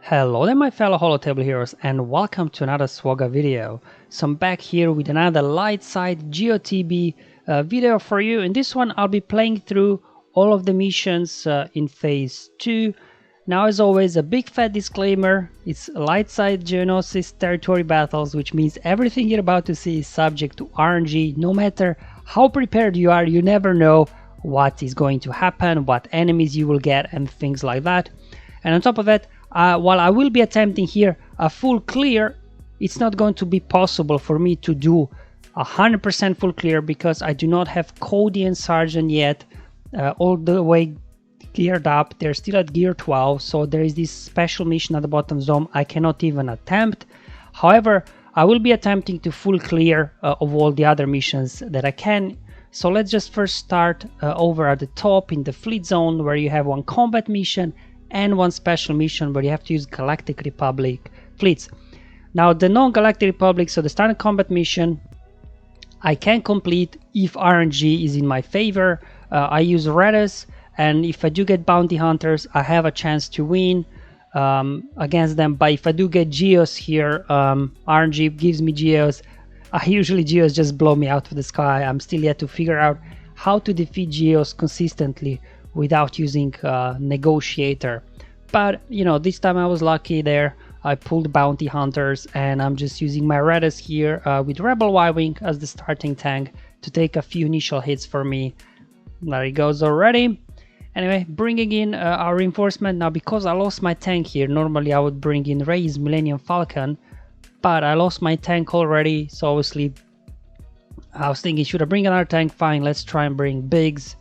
Hello there my fellow Holotable heroes and welcome to another SWGOH video. So I'm back here with another light side GOTB video for you. In this one I'll be playing through all of the missions in phase 2. Now as always a big fat disclaimer, it's light side Geonosis territory battles, which means everything you're about to see is subject to RNG. No matter how prepared you are, you never know what is going to happen, what enemies you will get and things like that. And on top of it, while I will be attempting here a full clear, it's not going to be possible for me to do 100% full clear because I do not have Cody and Sergeant yet all the way geared up. They're still at gear 12, so there is this special mission at the bottom zone I cannot even attempt. However, I will be attempting to full clear of all the other missions that I can. So let's just first start over at the top in the fleet zone, where you have one combat mission and one special mission where you have to use Galactic Republic fleets. Now the non-Galactic Republic, so the standard combat mission, I can complete if RNG is in my favor. I use Raddus, and if I do get bounty hunters, I have a chance to win against them. But if I do get Geos here, RNG gives me Geos. Usually Geos just blow me out of the sky. I'm still yet to figure out how to defeat Geos consistently without using Negotiator. But you know, this time I was lucky there. I pulled bounty hunters and I'm just using my Raddus here with Rebel Y-Wing as the starting tank to take a few initial hits for me. There he goes already. Anyway, bringing in our reinforcement. Now because I lost my tank here, normally I would bring in Rey's Millennium Falcon, but I lost my tank already, so obviously I was thinking, should I bring another tank? Fine, let's try and bring Biggs.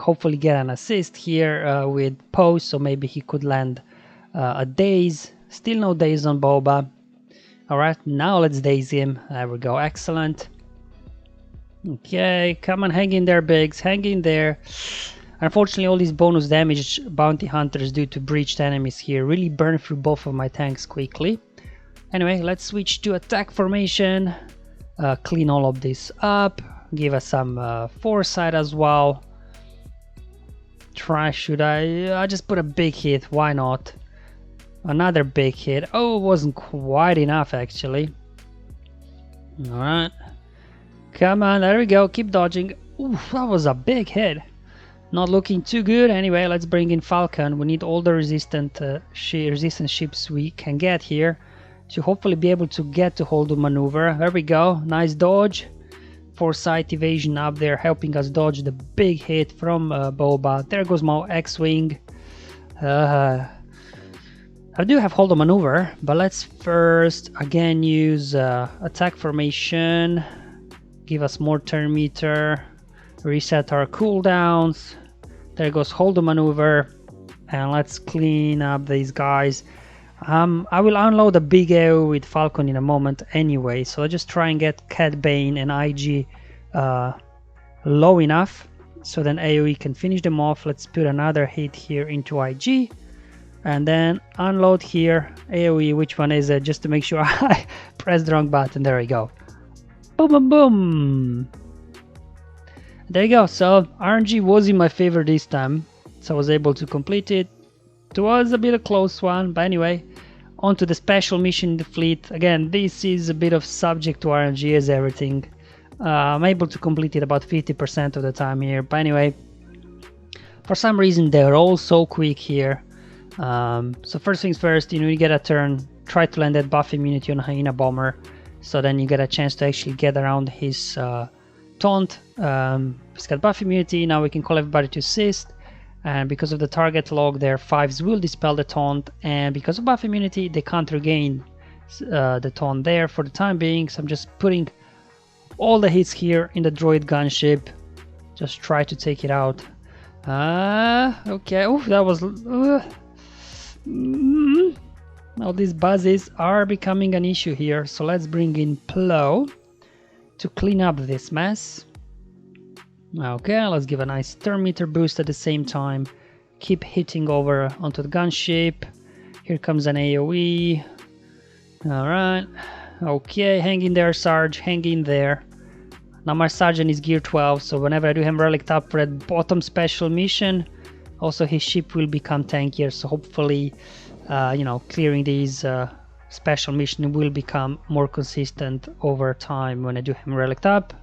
Hopefully get an assist here with Poe, so maybe he could land a daze. Still no daze on Boba. Alright, now let's daze him. There we go, excellent. Okay, come on, hang in there Biggs, hang in there. Unfortunately all these bonus damage bounty hunters due to breached enemies here really burn through both of my tanks quickly. Anyway, let's switch to attack formation, clean all of this up, give us some foresight as well. Should I just put a big hit, why not? Another big hit. Oh, it wasn't quite enough actually. Alright, come on, there we go, keep dodging. Ooh, that was a big hit. Not looking too good. Anyway, let's bring in Falcon. We need all the resistant ships we can get here to hopefully be able to get to hold the maneuver. There we go, nice dodge. Foresight evasion up there, helping us dodge the big hit from Boba. There goes my X-Wing. I do have hold of maneuver, but let's first again use attack formation, give us more turn meter, reset our cooldowns. There goes hold of maneuver, and let's clean up these guys. I will unload a big AO with Falcon in a moment anyway, so I'll just try and get Cad Bane and IG low enough so then AoE can finish them off. Let's put another hit here into IG and then unload here AoE. Which one is it? Just to make sure I pressed the wrong button. There we go. Boom, boom, boom. There you go. So RNG was in my favor this time, so I was able to complete it. It was a bit of a close one, but anyway, on to the special mission in the fleet. Again, this is a bit of subject to RNG as everything. I'm able to complete it about 50% of the time here, but anyway, for some reason they're all so quick here. So first things first, you get a turn, try to land that buff immunity on Hyena Bomber, so then you get a chance to actually get around his taunt. He's got buff immunity, now we can call everybody to assist. And because of the target log, their 5s will dispel the taunt, and because of buff immunity they can't regain the taunt there for the time being. So I'm just putting all the hits here in the droid gunship, just try to take it out. Okay, oh, that was all these buzzes are becoming an issue here, so let's bring in Plo to clean up this mess. Okay, let's give a nice turn meter boost at the same time. Keep hitting over onto the gunship. Here comes an AoE. Alright. Okay, hang in there, Sarge. Hang in there. Now my Sergeant is gear 12, so whenever I do have Relic up for that bottom special mission, Also, his ship will become tankier, so hopefully, you know, clearing these special mission will become more consistent over time when I do him relic up.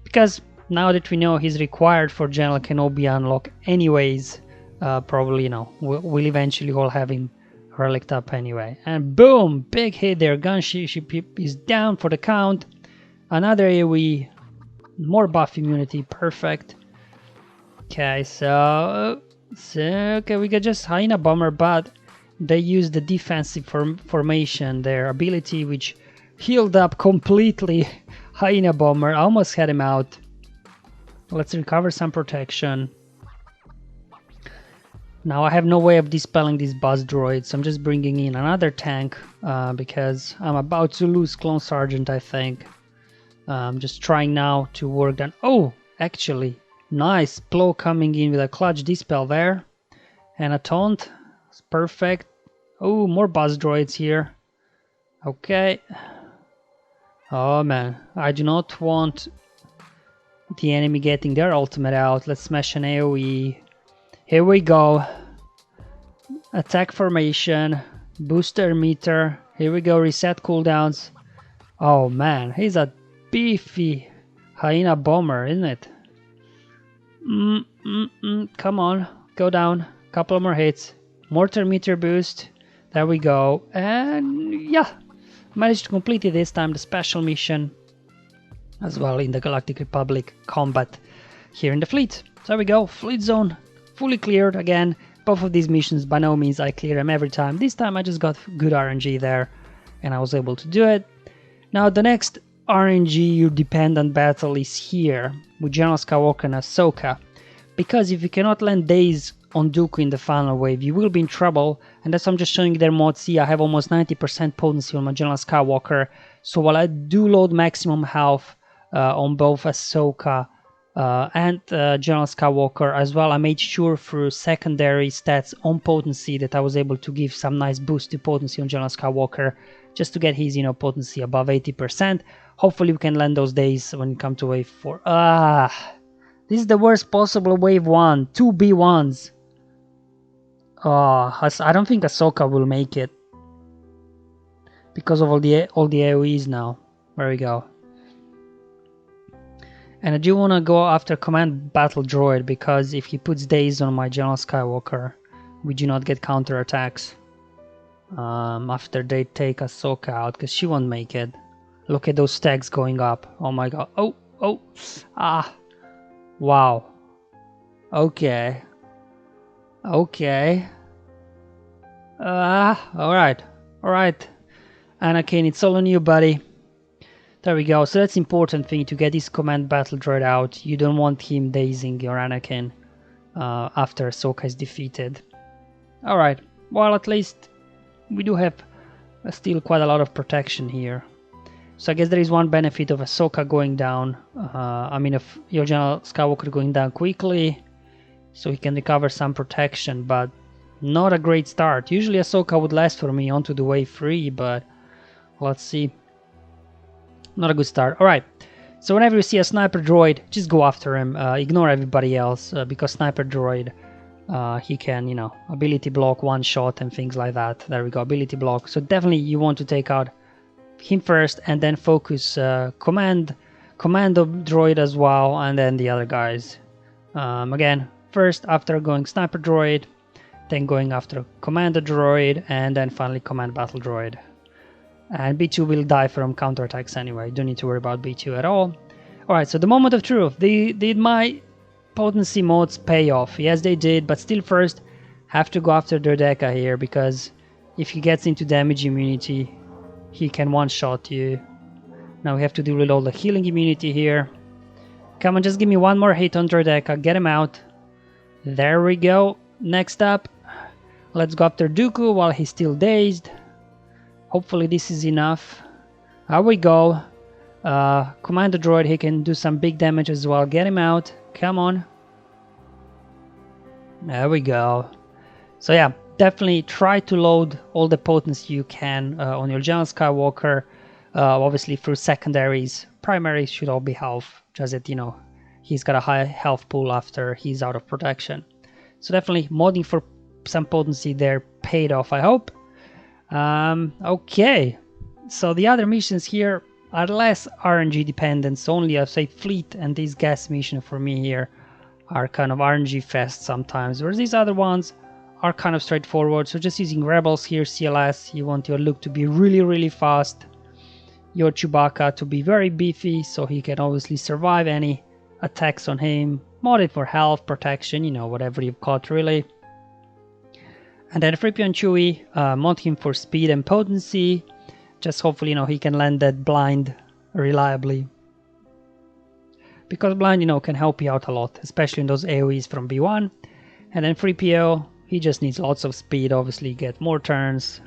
Because now that we know he's required for General Kenobi unlock anyways, probably, you know, we'll eventually all have him relic up anyway. And boom! Big hit there. Gunship is down for the count. Another AoE. More buff immunity. Perfect. Okay, so okay, we got just Hyena Bomber, but they used the defensive formation, their ability, which healed up completely Hyena Bomber. I almost had him out. Let's recover some protection. Now I have no way of dispelling these buzz droids, so I'm just bringing in another tank because I'm about to lose Clone Sergeant, I think. I'm just trying now to work on... Oh, actually, nice. Plo coming in with a clutch dispel there. And a taunt. It's perfect. Oh, more buzz droids here. Okay. Oh man, I do not want the enemy getting their ultimate out. Let's smash an AoE. Here we go. Attack formation. Booster meter. Here we go. Reset cooldowns. Oh man, he's a beefy Hyena Bomber, isn't it? Come on. Go down. Couple more hits. Mortar meter boost. There we go. And yeah. Managed to complete it this time. The special mission. As well in the Galactic Republic combat here in the fleet. So there we go. Fleet zone fully cleared again. Both of these missions, by no means I clear them every time. This time I just got good RNG there and I was able to do it. Now the next RNG dependent battle is here with General Skywalker and Ahsoka. Because if you cannot land days on Dooku in the final wave, you will be in trouble. And that's why I'm just showing you their mod. See, I have almost 90% potency on my General Skywalker. So while I do load maximum health on both Ahsoka and General Skywalker as well, I made sure through secondary stats on potency that I was able to give some nice boost to potency on General Skywalker just to get his, you know, potency above 80%. Hopefully we can land those days when we come to wave 4. This is the worst possible wave 1. 2 B1s. I don't think Ahsoka will make it because of all the AoEs now. There we go. And I do want to go after Command Battle Droid because if he puts days on my General Skywalker, we do not get counter attacks after they take Ahsoka out because she won't make it. Look at those stacks going up. Oh my god. Wow. Okay. Alright. Anakin, it's all on you, buddy. There we go. So that's important thing to get this Command Battle Droid out. You don't want him dazing your Anakin after Ahsoka is defeated. Alright. Well, at least we do have still quite a lot of protection here. So I guess there is one benefit of Ahsoka going down. I mean, if your General Skywalker going down quickly, so he can recover some protection, but not a great start. Usually Ahsoka would last for me onto the wave 3, but let's see. Not a good start. Alright, so whenever you see a sniper droid, just go after him. Ignore everybody else, because sniper droid, he can, you know, ability block, one shot and things like that. There we go, ability block. So definitely you want to take out him first and then focus commando droid as well, and then the other guys. Again, first after going sniper droid, then going after commando droid, and then finally command battle droid. And B2 will die from counterattacks anyway. Don't need to worry about B2 at all. Alright, so the moment of truth. Did my potency mods pay off? Yes, they did, but still first have to go after Dodeka here, because if he gets into damage immunity, he can one-shot you. Now we have to deal with all the healing immunity here. Come on, just give me one more hit on Dodeka. Get him out. There we go. Next up, let's go after Dooku while he's still dazed. Hopefully this is enough. There we go. Commando droid, he can do some big damage as well. Get him out. Come on. There we go. So yeah, definitely try to load all the potency you can on your General Skywalker. Obviously through secondaries. Primaries should all be health. Just that, you know, he's got a high health pool after he's out of protection. So definitely modding for some potency there paid off, I hope. Okay, so the other missions here are less RNG dependent, so only I say fleet and these gas mission for me here are kind of RNG fest sometimes, whereas these other ones are kind of straightforward. So just using rebels here, CLS, you want your Luke to be really fast, your Chewbacca to be very beefy so he can obviously survive any attacks on him, mod it for health, protection, you know, whatever you've got really. And then 3PO and Chewie, mod him for speed and potency, just hopefully, you know, he can land that blind reliably. Because blind, you know, can help you out a lot, especially in those AoEs from B1. And then 3PO, he just needs lots of speed, obviously, get more turns.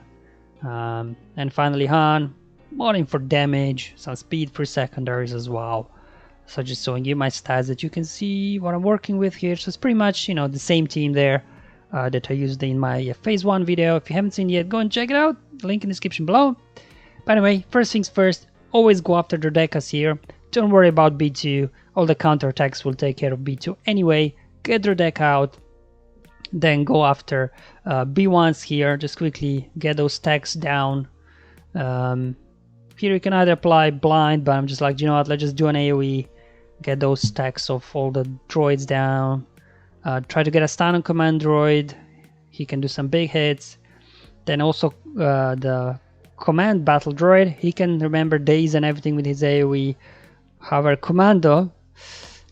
And finally Han, modding for damage, some speed for secondaries as well. So just showing you my stats that you can see what I'm working with here. So it's pretty much, you know, the same team there that I used in my phase 1 video. If you haven't seen it yet, go and check it out. Link in the description below. But anyway, first things first, always go after the Dodecas here. Don't worry about B2. All the counterattacks will take care of B2 anyway. Get the deck out. Then go after B1s here. Just quickly get those stacks down. Here you can either apply blind, but I'm just like, you know what, let's just do an AoE. Get those stacks of all the droids down. Try to get a stun on command droid. He can do some big hits. Then also the command battle droid. He can remember days and everything with his AoE. However, Commando,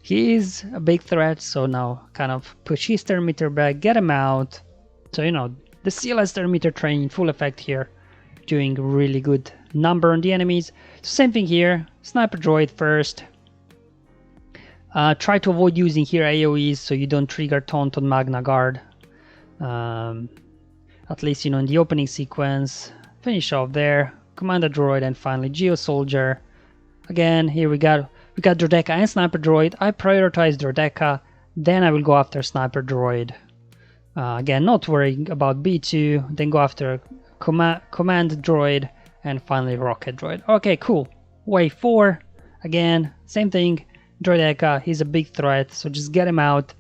he is a big threat. So now kind of push his turn meter back, get him out. So, you know, the CLS turn meter train in full effect here. Doing really good number on the enemies. So same thing here. Sniper droid first. Try to avoid using here AoEs so you don't trigger taunt on Magna Guard. At least, you know, in the opening sequence. Finish off there. Commander droid and finally Geo Soldier. Again, here we got Droideka and Sniper droid. I prioritize Droideka, then I will go after Sniper droid. Again, not worrying about B2, then go after command droid and finally rocket droid. Okay, cool. Wave 4. Again, same thing. Droideka, he's a big threat, so just get him out.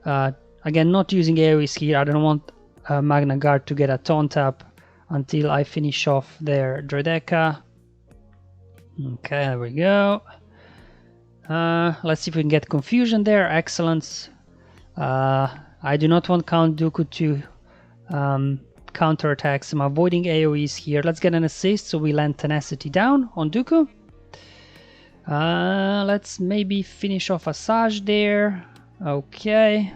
Again, not using AoEs here. I don't want Magna Guard to get a taunt up until I finish off their Droideka. Okay, there we go. Let's see if we can get confusion there. Excellent. I do not want Count Dooku to counterattacks. I'm avoiding AoEs here. Let's get an assist so we land tenacity down on Dooku. Let's maybe finish off Asajj there. Okay.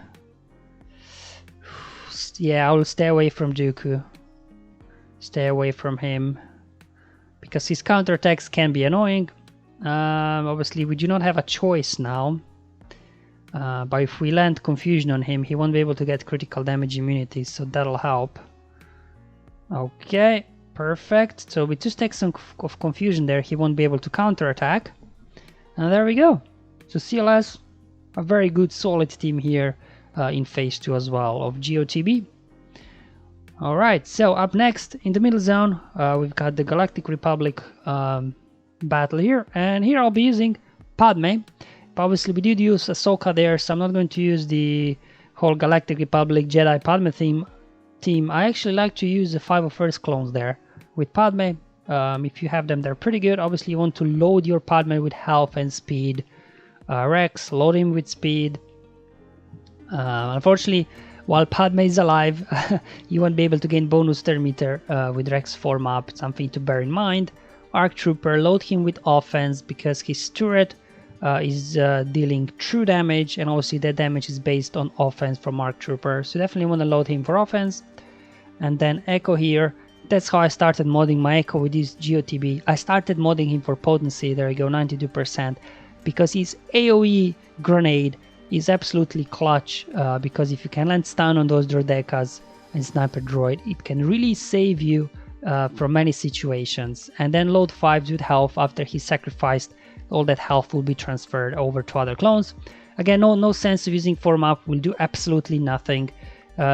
Yeah, I will stay away from Dooku. Stay away from him because his counterattacks can be annoying. Obviously, we do not have a choice now. But if we land confusion on him, he won't be able to get critical damage immunity, so that'll help. Okay, perfect. So with 2 stacks of confusion there, he won't be able to counterattack. And there we go. So CLS, a very good solid team here in phase 2 as well of GOTB. Alright, so up next in the middle zone, we've got the Galactic Republic battle here. And here I'll be using Padme. But obviously we did use Ahsoka there, so I'm not going to use the whole Galactic Republic Jedi Padme team. I actually like to use the 501st clones there with Padme. If you have them, they're pretty good. Obviously you want to load your Padme with health and speed. Rex, load him with speed. Unfortunately, while Padme is alive, you won't be able to gain bonus turn meter with Rex form up. Something to bear in mind. Arc Trooper, load him with offense because his turret is dealing true damage, and obviously that damage is based on offense from Arc Trooper. So definitely want to load him for offense. And then Echo here. That's how I started modding my Echo with this GOTB. I started modding him for potency. There you go, 92%. Because his AoE grenade is absolutely clutch, because if you can land stun on those Droidekas and Sniper Droid, it can really save you from many situations. And then load 5s with health. After he's sacrificed, all that health will be transferred over to other clones. Again, no sense of using form up, will do absolutely nothing.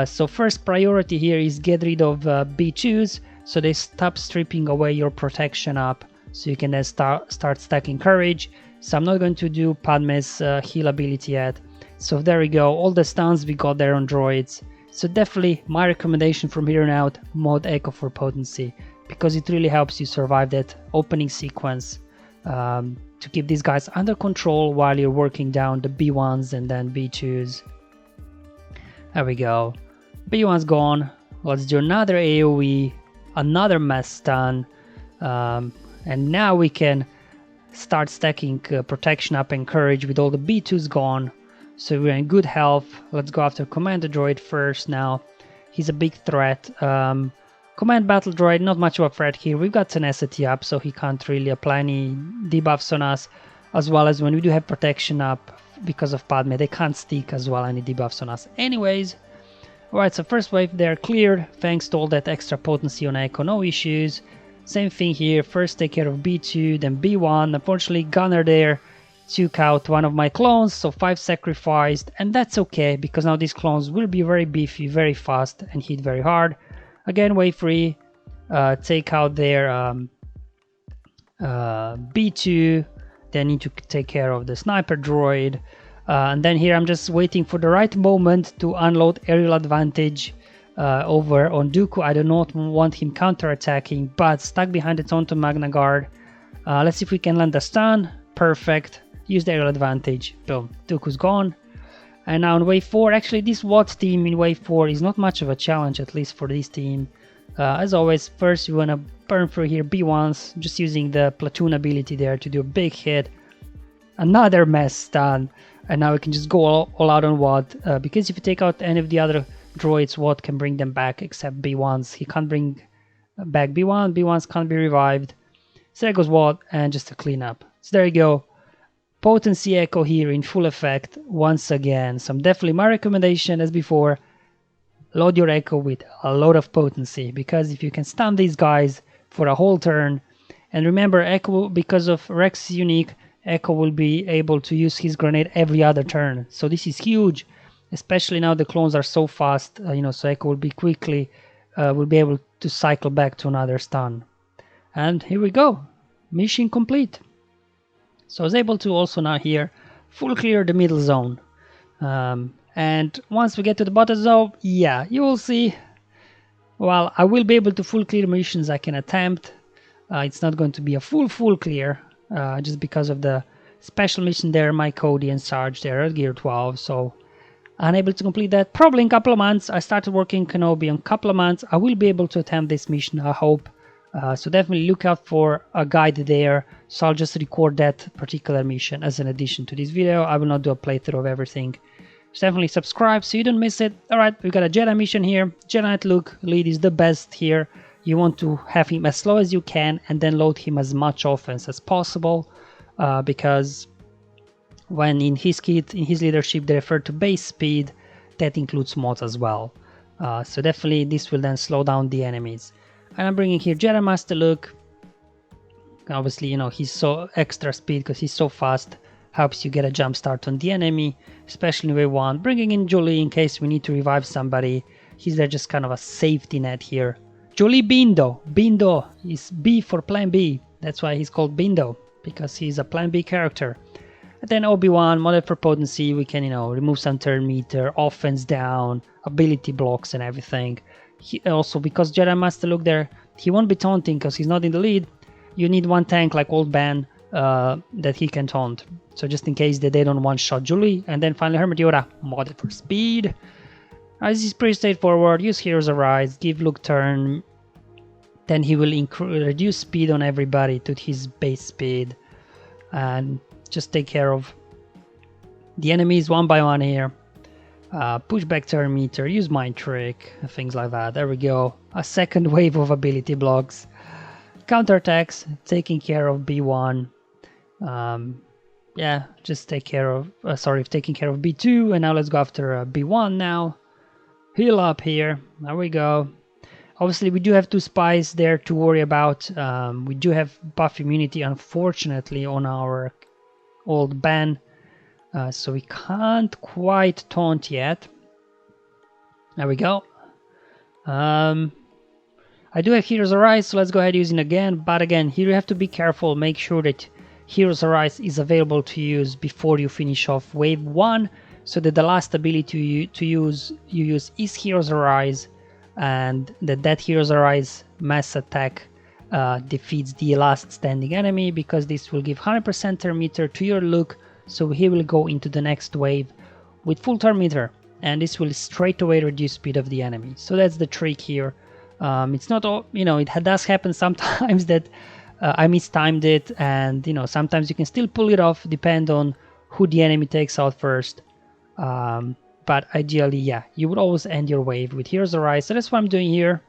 So first priority here is get rid of B2s, so they stop stripping away your protection up, so you can then start stacking courage. So I'm not going to do Padme's heal ability yet. So there we go, all the stuns we got there on droids. So definitely my recommendation from here on out, mod Echo for potency, because it really helps you survive that opening sequence, to keep these guys under control while you're working down the B1s and then B2s. There we go, B1's gone. Let's do another AoE, another mass stun, and now we can start stacking protection up and courage with all the B2s gone. So we're in good health. Let's go after Commander Droid first now. He's a big threat. Command Battle Droid, not much of a threat here. We've got Tenacity up, so he can't really apply any debuffs on us. As well as when we do have protection up because of Padme, they can't stick as well any debuffs on us. Anyways, alright, so first wave there cleared, thanks to all that extra potency on Echo, no issues. Same thing here, first take care of B2, then B1. Unfortunately, Gunner there took out one of my clones, so 5 sacrificed, and that's okay, because now these clones will be very beefy, very fast, and hit very hard. Again, wave 3, take out their B2, then need to take care of the sniper droid, and then here I'm just waiting for the right moment to unload aerial advantage over on Dooku. I do not want him counter-attacking, but stuck behind the Tauntaun Magna Guard. Let's see if we can land a stun. Perfect. Use the aerial advantage. Boom. Dooku's gone. And now in wave 4, actually this WAT team in wave 4 is not much of a challenge, at least for this team. As always, first you want to burn through here B1s, just using the platoon ability there to do a big hit. Another mass stun. And now we can just go all out on WAT, because if you take out any of the other droids, WAT can bring them back, except B1s. He can't bring back B1, B1s can't be revived. So there goes WAT, and just a cleanup. So there you go. Potency Echo here in full effect once again. So definitely my recommendation as before, load your Echo with a lot of potency, because if you can stun these guys for a whole turn, and remember Echo, because of Rex is unique, Echo will be able to use his grenade every other turn. So this is huge, especially now the clones are so fast, so Echo will be quickly, will be able to cycle back to another stun. And here we go, mission complete. So I was able to also now here full clear the middle zone. And once we get to the bottom zone, yeah, you will see, well, I will be able to full clear missions I can attempt. It's not going to be a full clear, just because of the special mission there, my Cody and Sarge there at Gear 12. So unable to complete that. Probably in a couple of months. I started working Kenobi in a couple of months. I will be able to attempt this mission, I hope. So definitely look out for a guide there. So I'll just record that particular mission as an addition to this video. I will not do a playthrough of everything. So definitely subscribe so you don't miss it. Alright, we got a Jedi mission here. Jedi Knight Luke lead is the best here. You want to have him as slow as you can and then load him as much offense as possible. Because when in his kit, in his leadership, they refer to base speed. That includes mods as well. So definitely this will then slow down the enemies. And I'm bringing here Jedi Master Luke. Obviously, he's so extra speed because he's so fast. Helps you get a jump start on the enemy, especially in wave 1. Bringing in Jolie in case we need to revive somebody. He's there just kind of a safety net here. Jolie Bindo. Bindo is B for Plan B. That's why he's called Bindo, because he's a Plan B character. And then Obi-Wan, modded for potency. We can, remove some turn meter, offense down, ability blocks and everything. Also, because Jedi Master Luke there, he won't be taunting because he's not in the lead. You need one tank like Old Ben that he can taunt. So just in case that they don't one-shot Julie. And then finally Hermit Yoda, modded for speed. This is pretty straightforward. Use Heroes Arise, give Luke turn. Then he will reduce speed on everybody to his base speed. And just take care of the enemies one by one here. Push back turn meter, use Mind Trick, things like that. There we go. A second wave of ability blocks. Counterattacks, taking care of B1. Yeah, just take care of, taking care of B2. And now let's go after B1 now. Heal up here. There we go. Obviously, we do have 2 spies there to worry about. We do have buff immunity, unfortunately, on our old Ben. So we can't quite taunt yet. There we go. I do have Heroes Arise, so let's go ahead using again. But again, here you have to be careful. Make sure that Heroes Arise is available to use before you finish off wave 1. so that the last ability you use is Hero's Arise, and that Hero's Arise mass attack defeats the last standing enemy, because this will give 100% turn meter to your Luke, so he will go into the next wave with full turn meter, and this will straight away reduce speed of the enemy. So that's the trick here. It's not all, it does happen sometimes that I mistimed it, and sometimes you can still pull it off, depend on who the enemy takes out first. But ideally, yeah, you would always end your wave with Hero's Arise. So that's what I'm doing here.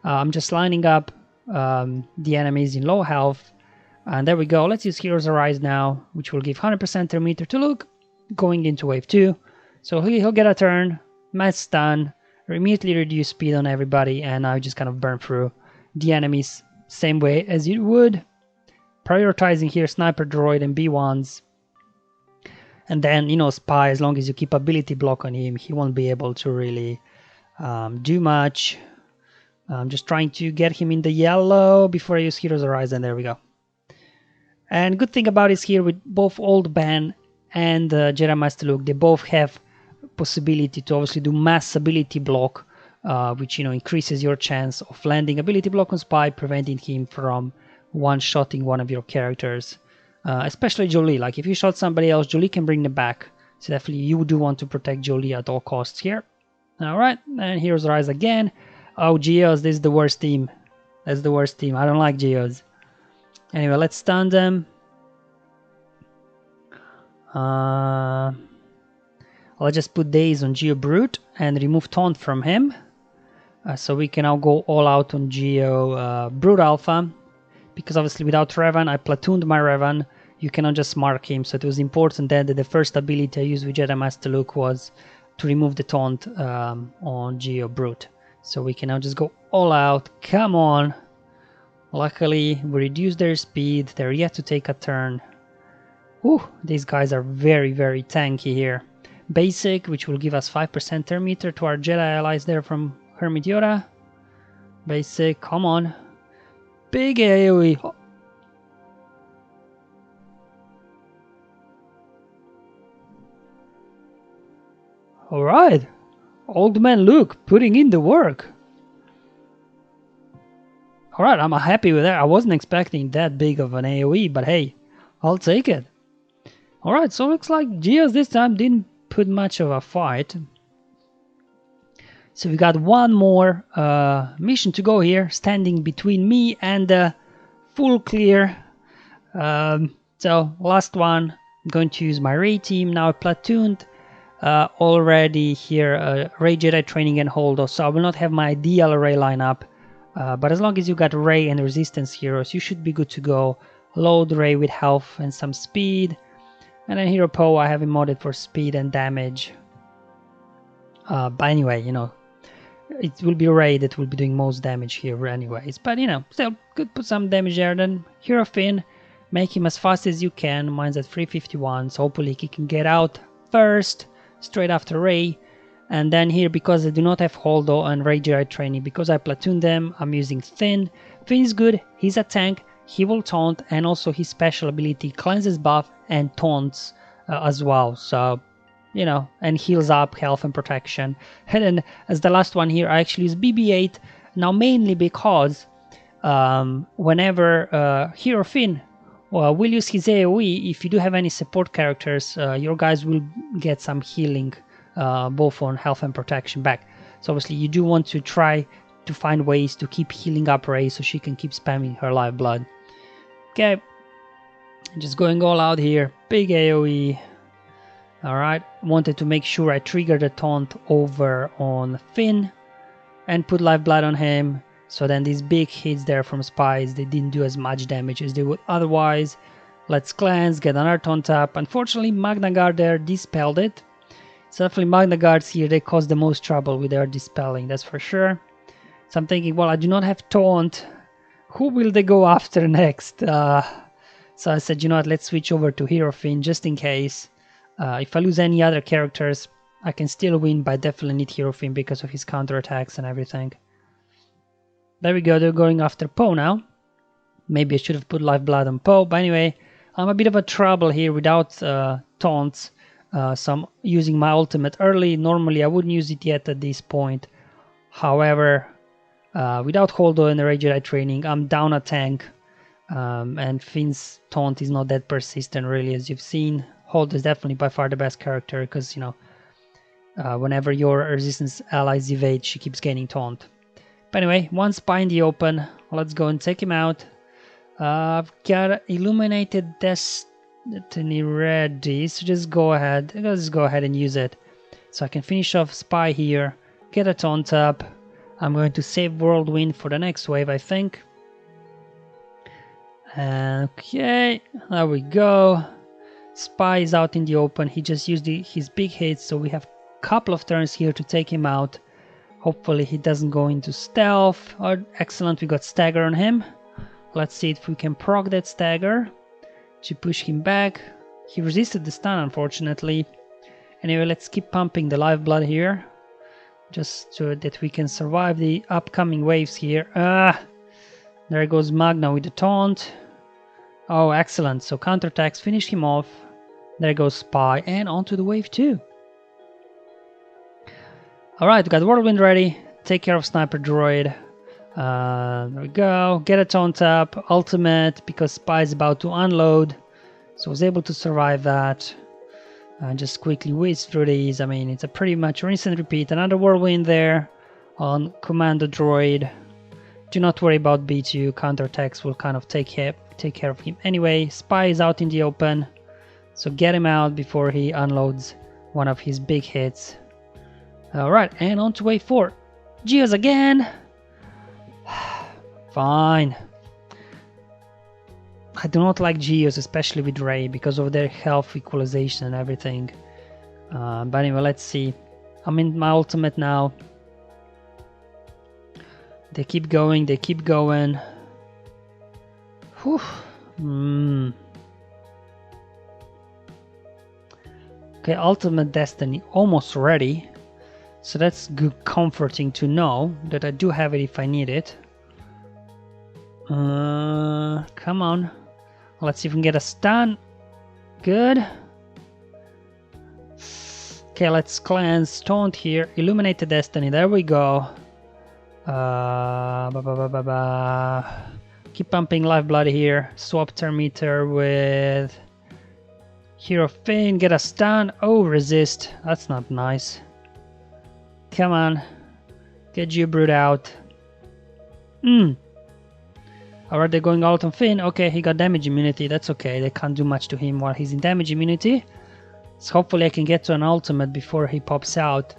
I'm just lining up the enemies in low health, and there we go. Let's use Hero's Arise now, which will give 100% turn meter to Luke going into wave 2. So he'll get a turn, mass stun, immediately reduce speed on everybody, and now just kind of burn through the enemies same way as you would, prioritizing here Sniper Droid and B1s. And then, Spy, as long as you keep ability block on him, he won't be able to really do much. I'm just trying to get him in the yellow before I use Hero's Arise, and there we go. And good thing about is here with both Old Ben and Jedi Master Luke, they both have possibility to obviously do mass ability block, which increases your chance of landing ability block on Spy, preventing him from one-shotting one of your characters. Especially Jolie, like if you shot somebody else, Jolie can bring them back. So definitely you do want to protect Jolie at all costs here. Alright, and Hero's Rise again. Oh, Geos, this is the worst team. That's the worst team. I don't like Geos. Anyway, let's stun them. I'll just put Daze on Geo Brute and remove Taunt from him. So we can now go all out on Geo Brute Alpha. Because obviously without Revan, I platooned my Revan. You cannot just mark him, so it was important that the first ability I used with Jedi Master Luke was to remove the taunt on Geo Brute. So we can now just go all out. Come on! Luckily, we reduced their speed. They're yet to take a turn. Whew, these guys are very, very tanky here. Basic, which will give us 5% turn meter to our Jedi allies there from Hermit Yoda. Basic, come on. Big AoE. Alright. Old man Luke putting in the work. Alright, I'm happy with that. I wasn't expecting that big of an AoE, but hey, I'll take it. Alright, so looks like Geos this time didn't put much of a fight. So we got one more mission to go here, standing between me and the full clear. So last one, I'm going to use my Rey team. Now platooned already here, Rey Jedi Training and Holdo. So I will not have my ideal Rey lineup. But as long as you got Rey and Resistance heroes, you should be good to go. Load Rey with health and some speed. And then Hero Poe, I have him modded for speed and damage. But anyway, it will be Rey that will be doing most damage here anyways. But still could put some damage there. Then Hero Finn, make him as fast as you can. Mine's at 351, so hopefully he can get out first, straight after Rey. And then here, because I do not have Holdo and Rey Jedi Training, because I platoon them, I'm using Finn. Finn is good, he's a tank, he will taunt, and also his special ability cleanses buff and taunts as well. So and heals up health and protection. And then as the last one here, I actually use BB-8 now, mainly because whenever Hero Finn will use his AoE, if you do have any support characters, your guys will get some healing both on health and protection back. So obviously you do want to try to find ways to keep healing up Rey so she can keep spamming her lifeblood. Okay, just going all out here, big AoE. Alright, wanted to make sure I trigger the taunt over on Finn and put lifeblood on him, so then these big hits there from spies, they didn't do as much damage as they would otherwise. Let's cleanse, get another taunt up. Unfortunately, Magna Guard there dispelled it. So definitely Magna Guards here, they cause the most trouble with their dispelling, that's for sure. So I'm thinking, well, I do not have taunt. Who will they go after next? So I said, you know what, let's switch over to Hero Finn just in case. If I lose any other characters, I can still win, but I definitely need Hero Finn because of his counterattacks and everything. There we go, they're going after Poe now. Maybe I should have put Lifeblood on Poe, but anyway, I'm a bit of a trouble here without taunts. So I'm using my ultimate early. Normally I wouldn't use it yet at this point. However, without Holdo and the Jedi training, I'm down a tank. And Finn's taunt is not that persistent really, as you've seen. Holdo is definitely by far the best character because, you know, whenever your resistance allies evade, she keeps gaining taunt. But anyway, one spy in the open. Let's go and take him out. I've got Illuminated Destiny ready, so just go ahead. Let's go ahead and use it. So I can finish off spy here, get a taunt up. I'm going to save Whirlwind for the next wave, I think. Okay, there we go. Spy is out in the open. He just used his big hits, so we have a couple of turns here to take him out. Hopefully he doesn't go into stealth. Oh, excellent, we got stagger on him. Let's see if we can proc that stagger to push him back. He resisted the stun, unfortunately. Anyway, let's keep pumping the lifeblood here, just so that we can survive the upcoming waves here. There goes Magna with the taunt. Oh, excellent. So counterattacks finish him off. There goes Spy, and onto the wave 2. Alright, we got Whirlwind ready. Take care of Sniper Droid. There we go. Get a taunt up. Ultimate, because Spy is about to unload. So I was able to survive that. And just quickly whiz through these. I mean, it's a pretty much rinse and repeat. Another Whirlwind there on Commando Droid. Do not worry about B2. Counterattacks will kind of take care of him. Anyway, Spy is out in the open. So get him out before he unloads one of his big hits. Alright, and on to wave 4. Geos again. Fine. I do not like Geos, especially with Rey, because of their health equalization and everything. But anyway, let's see. I'm in my ultimate now. They keep going, they keep going. Whew. Okay, Ultimate Destiny almost ready. So that's good, comforting to know that I do have it if I need it. Come on. Let's see if we can get a stun. Good. Okay, let's cleanse taunt here. Illuminated Destiny, there we go. Keep pumping lifeblood here. Swap Termeter with Hero Finn. Get a stun. Oh, resist. That's not nice. Come on. Get you brood out. Alright, they're going out on Finn. Okay, he got damage immunity. That's okay. They can't do much to him while he's in damage immunity. So hopefully I can get to an ultimate before he pops out.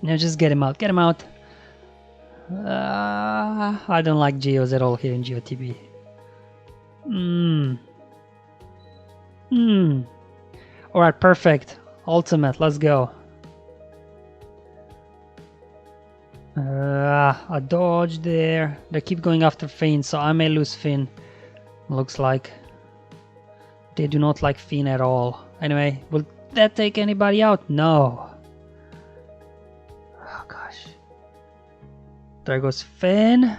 Now just get him out. Get him out. I don't like Geos at all here in GOTB. Alright, perfect. Ultimate, let's go. A dodge there. They keep going after Finn, so I may lose Finn. Looks like. They do not like Finn at all. Anyway, will that take anybody out? No. Oh gosh. There goes Finn.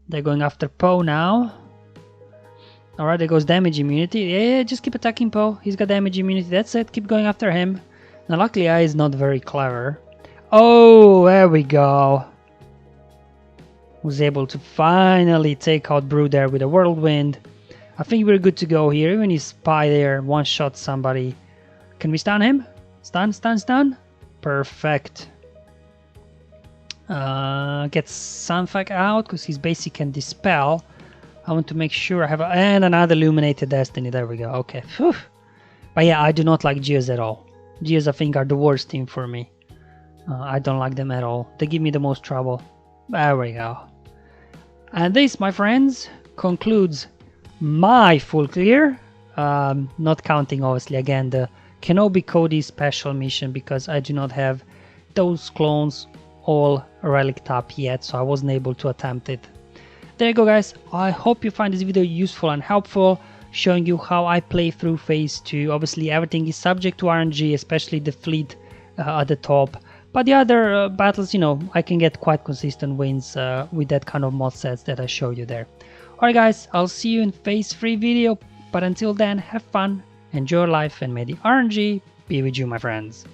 They're going after Poe now. Alright, there goes damage immunity. Yeah, just keep attacking Poe. He's got damage immunity. That's it. Keep going after him. Now, luckily, I is not very clever. Oh, there we go. Was able to finally take out Brood there with a Whirlwind. I think we're good to go here. Even his Spy there one-shot somebody. Can we stun him? Stun, stun, stun. Perfect. Get Sunfuck out because his basic can dispel. I want to make sure I have and another Illuminated Destiny. There we go. Okay. Whew. But yeah, I do not like Geos at all. Geos, I think, are the worst team for me. I don't like them at all. They give me the most trouble. There we go. And this, my friends, concludes my full clear. Not counting, obviously, again, the Kenobi Cody special mission, because I do not have those clones all relic up yet, so I wasn't able to attempt it. There you go, guys. I hope you find this video useful and helpful, showing you how I play through phase 2. Obviously, everything is subject to RNG, especially the fleet at the top. But the other battles, you know, I can get quite consistent wins with that kind of mod sets that I showed you there. Alright guys, I'll see you in phase 3 video, but until then, have fun Enjoy life and may the RNG be with you, my friends.